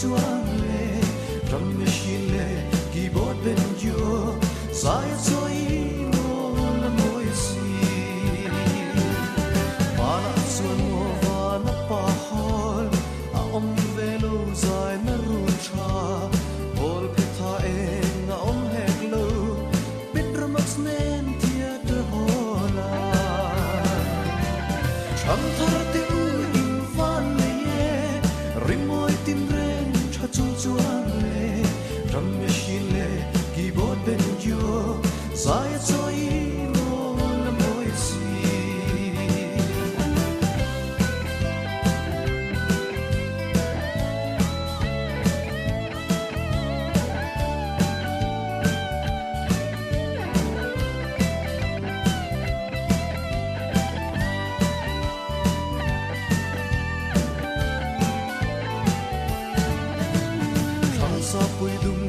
chuang le drum machine le keyboard banjo sai choi mo la moi si para suan mo va na pa hol a om velo zai na ru cha hol ke tha e na om hek lo bit ramax nen tia de hola cham thar te in van le ye rimoi tim ren cha chu chuang le drum machine le keyboard banjo sai choi mo la moi si sa pui dum